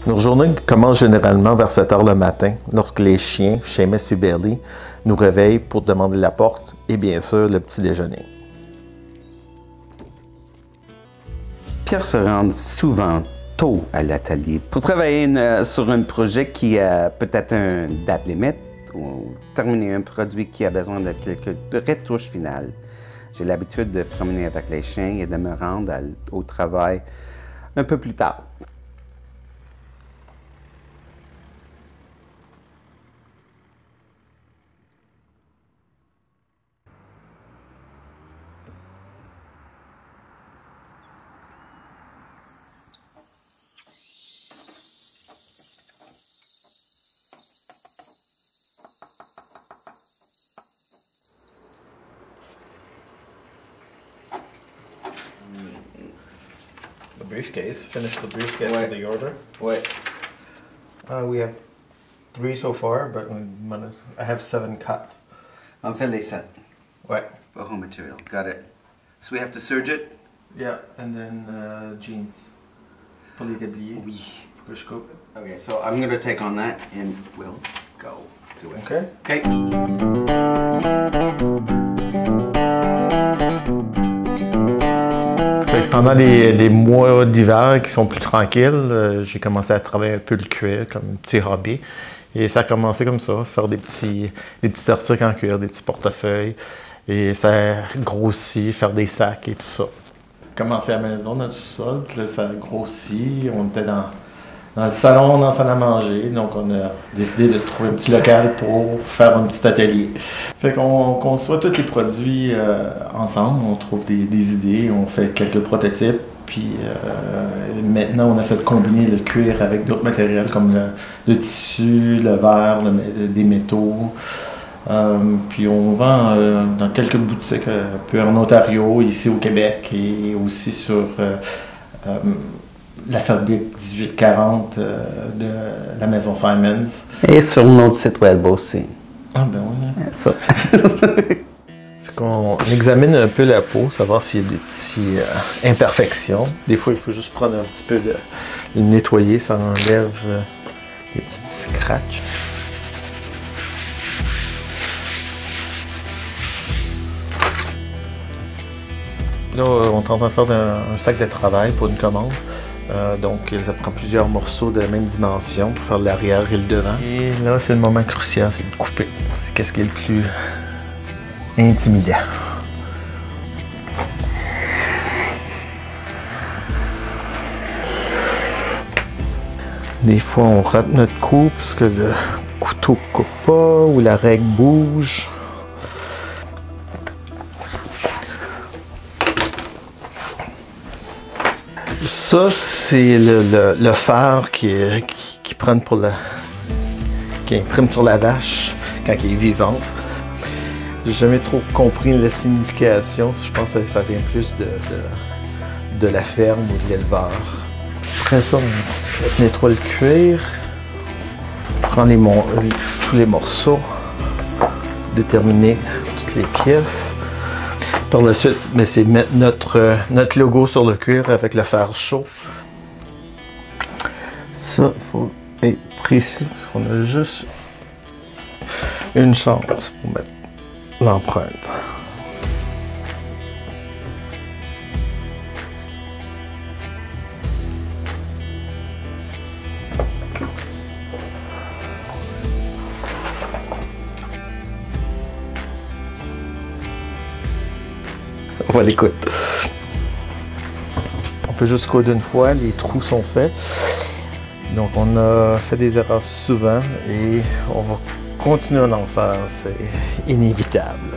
Nos journées commencent généralement vers 7 heures le matin, lorsque les chiens, Seamus et Bailey, nous réveillent pour demander la porte et bien sûr le petit déjeuner. Pierre se rend souvent tôt à l'atelier pour travailler sur un projet qui a peut-être une date limite ou terminer un produit qui a besoin de quelques retouches finales. J'ai l'habitude de promener avec les chiens et de me rendre au travail un peu plus tard. The briefcase, finish the briefcase Ouais. with the order. Ouais. We have 3 so far, but I have 7 cut. On fait les 7. Ouais. Raw material. Got it. So we have to serge it? Yeah, and then jeans. Pour les tabliers. Oui. Faut que je coupe. Okay, so I'm going to take on that and we'll go to it. Okay. Okay. Fait que pendant les mois d'hiver qui sont plus tranquilles, j'ai commencé à travailler un peu le cuir comme un petit hobby. Et ça a commencé comme ça, faire des petits articles en cuir, des petits portefeuilles. Et ça a grossi, faire des sacs et tout ça. Commencé à la maison, dans le sous-sol, puis là, ça a grossi. On était dans le salon, dans la salle à manger. Donc, on a décidé de trouver un petit local pour faire un petit atelier. Fait qu'on conçoit tous les produits ensemble. On trouve des idées, on fait quelques prototypes. Puis maintenant, on essaie de combiner le cuir avec d'autres matériels comme le tissu, le verre, des métaux. Puis on vend dans quelques boutiques, un peu en Ontario, ici au Québec et aussi sur la fabrique 1840 de la maison Simons. Et sur notre site web aussi. Ah ben oui. Ça. Fait qu'on examine un peu la peau, savoir s'il y a des petites imperfections. Des fois, il faut juste prendre un petit peu de le nettoyer, ça enlève les petites scratches. Là, on est en train de faire un sac de travail pour une commande. Donc, ça prend plusieurs morceaux de la même dimension pour faire l'arrière et le devant. Et là, c'est le moment crucial, c'est de couper. C'est qu'est-ce qui est le plus intimidant. Des fois, on rate notre coup parce que le couteau ne coupe pas ou la règle bouge. Ça, c'est le fer qui prennent pour qui imprime sur la vache quand elle est vivante. J'ai jamais trop compris la signification. Je pense que ça vient plus de la ferme ou de l'éleveur. Après ça, on nettoie le cuir, on prend tous les morceaux, déterminer toutes les pièces. Par la suite, c'est mettre notre logo sur le cuir avec le fer chaud. Ça, il faut être précis parce qu'on a juste une chance pour mettre l'empreinte. On va l'écouter. On peut juste coudre une fois, les trous sont faits. Donc on a fait des erreurs souvent et on va continuer à en faire, c'est inévitable.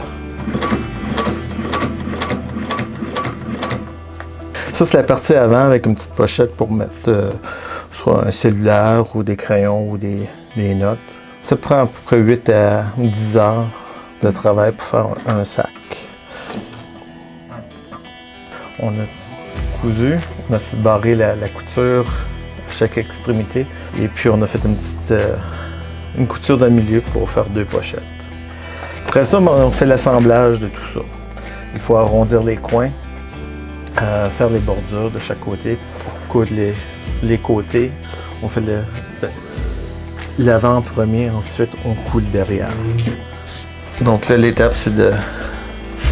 Ça c'est la partie avant avec une petite pochette pour mettre soit un cellulaire ou des crayons ou des notes. Ça prend à peu près 8 à 10 heures de travail pour faire un sac. On a cousu, on a fait barrer la couture à chaque extrémité et puis on a fait une couture dans le milieu pour faire 2 pochettes. Après ça, on fait l'assemblage de tout ça. Il faut arrondir les coins, faire les bordures de chaque côté pour coudre les côtés. On fait l'avant en premier, ensuite on coule derrière. Donc là, l'étape, c'est de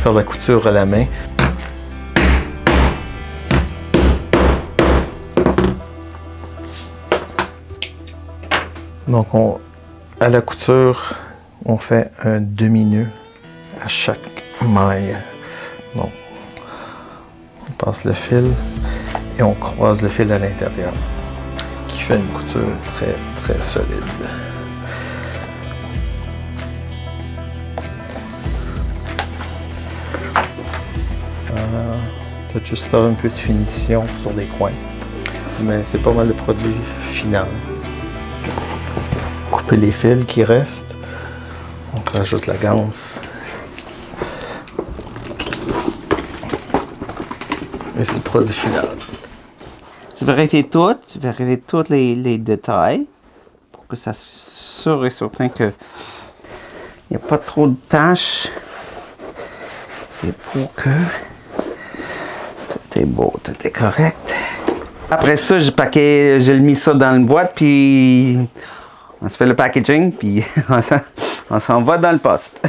faire la couture à la main. Donc, à la couture, on fait un demi-nœud à chaque maille. Donc, on passe le fil et on croise le fil à l'intérieur, qui fait une couture très, très solide. Peut-être juste faire un peu de finition sur les coins, mais c'est pas mal le produit final. Couper les fils qui restent, on rajoute la ganse. Et c'est le produit final. Je vérifie tous les détails pour que ça soit sûr et certain qu'il n'y a pas trop de tâches et pour que tout est beau, tout est correct. Après ça, j'ai mis ça dans une boîte, puis on se fait le packaging, puis on s'en va dans le poste.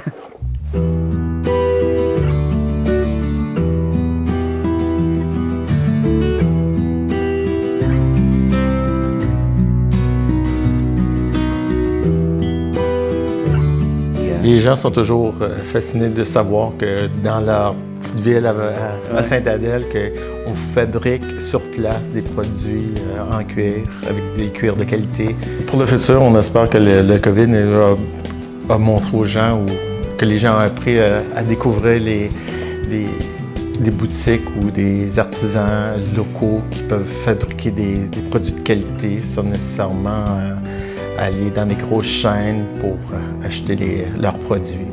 Les gens sont toujours fascinés de savoir que dans leur petite ville à Sainte-Adèle, qu'on fabrique sur place des produits en cuir, avec des cuirs de qualité. Pour le futur, on espère que le COVID a montré aux gens, ou que les gens ont appris à découvrir des boutiques ou des artisans locaux qui peuvent fabriquer des produits de qualité sans nécessairement aller dans des grosses chaînes pour acheter leurs produits.